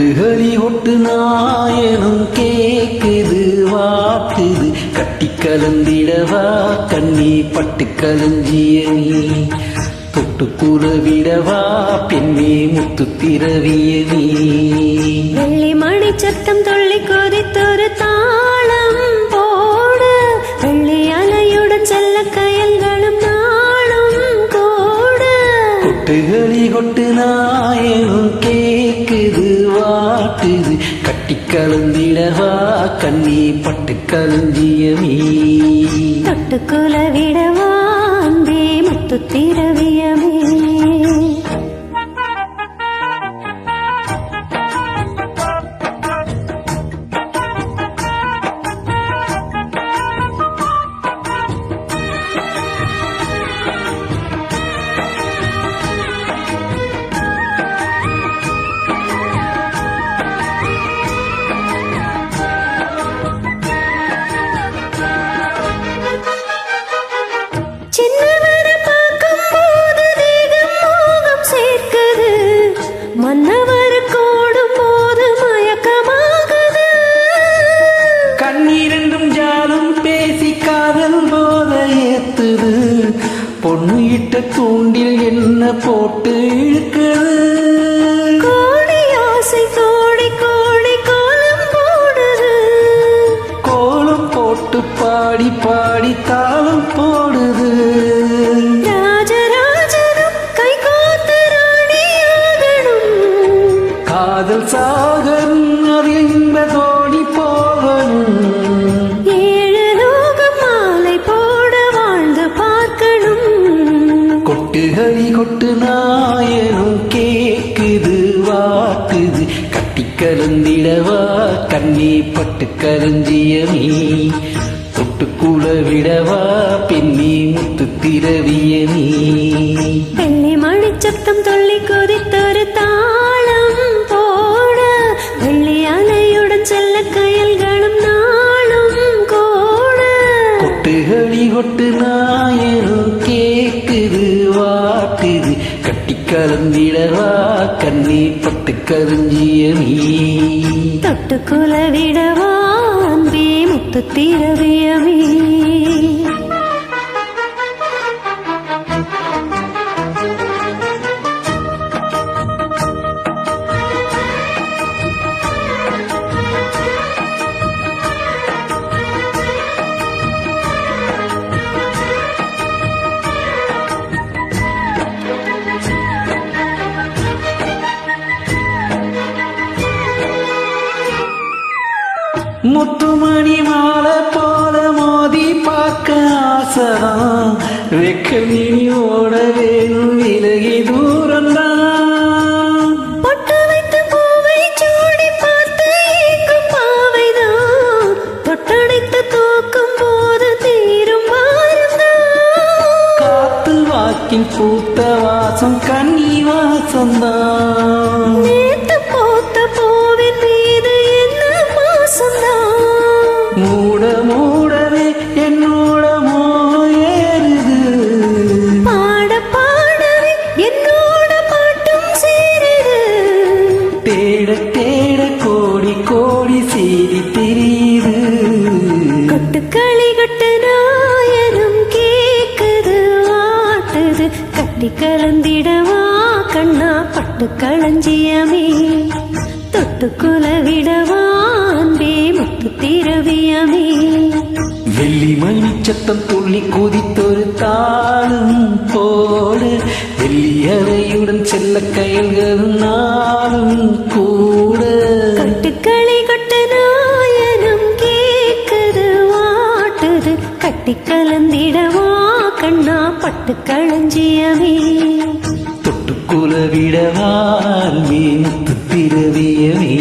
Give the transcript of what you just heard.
கொட்டுகளி கொட்டு நாயனும் கேக்குது வாக்குது கட்டி கலந்திடவா கண்ணி பட்டு கலஞ்சிய நீ தொட்டு குலவிடவா பெண்ணே முத்து திரவிய நீ வெள்ளி மணி சத்தம் தொள்ளி கொதித்தொரு தாளம் போடு வெள்ளி அலையுடன் செல்ல கயல்களும் நாளும் கூட கொட்டுகளி கொட்டு நாயனும் கேக்குது வாட்டுது கட்டி கலந்திடவா கண்ணி பட்டு கலஞ்சியமே தொட்டு குலவிடவா அன்பே முத்து திரவியமே சின்னவரை பார்க்கும் போது தேகம் மோகம் சேர்க்குது மன்னவர் கூடும் போது மயக்கமாகுது கண்ணீரென்றும் ஜாலும் பேசி காதல் போத ஏத்துது பொண்ணு இட்ட தூண்டில் என்ன போட்டு இழுக்குது கோடி ஆசை கோடி கோடி கோலம் போடுது கோலம் போட்டு பாடி பாடி தாளம் போடுது ராஜராஜனும் கை கோத்து ராணியாகணும் காதல் சாகரும் அறிந்த தோணி போகணும் ஏழு லோகம் மாலை போட வாழ்ந்து பார்க்கணும் கொட்டுகளி கொட்டு நாயனும் கேக்குது வாக்குது கட்டி கலந்திடவா கண்ணி பட்டு கலஞ்சியமே தொட்டு குலவிடவா பெண்ணி முத்து திரவியமே வெள்ளி மணி சத்தம் தொள்ளி கொதித்தொரு தாளம் போட வெள்ளி அலையுடன் செல்ல கயல்களும் நாளும் கூட கொட்டுகளி கொட்டு நாயனும் கேக்குது வாக்குது கட்டி கலந்திடவா கண்ணி பட்டு கலஞ்சியமே தொட்டு குலவிடவா அன்பே முத்து திரவியமே முத்துமணி மாலை போல மோதி பார்க்க ஆசைதான் வெக்கமினி ஓட வேணும் விலகி தூரம்தான் பொட்டு வைத்து பூவை சூடி பார்த்து ஏங்கும் பாவைதான் தொட்டடைத்து தூக்கும் போது தீரும் பாருந்தான் காத்து வாக்கில் பூத்த வாசம் கண்ணி வாசம்தான் நேத்து போத்த பூவின் மீது என்ன மாசம்தான் மூட மூடவே என்னோட மோயேறுது பாட பாடவே என்னோட பாட்டும் சேருது தேட தேட கோடி கோடி செய்தி தெரியுது கொட்டுக்களி கொட்டு நாயனும் கேக்குது வாட்டுது கட்டி கலந்திடவா கண்ணா பட்டு களஞ்சியமே தொட்டு குலவிடவா அன்பே முத்து திரவியமே வெள்ளி மணி சத்தம் துள்ளி குதித்தொரு தாளும் போட வெள்ளி அறையுடன் செல்ல கயல்கள் நாளும் கூட கட்டுக்களி கொட்டு நாயனும் கேக்குது வாட்டுது கட்டி கலந்திடவா கண்ணா பட்டு களஞ்சியமே தொட்டு குலவிடவா முத்து திரவியமே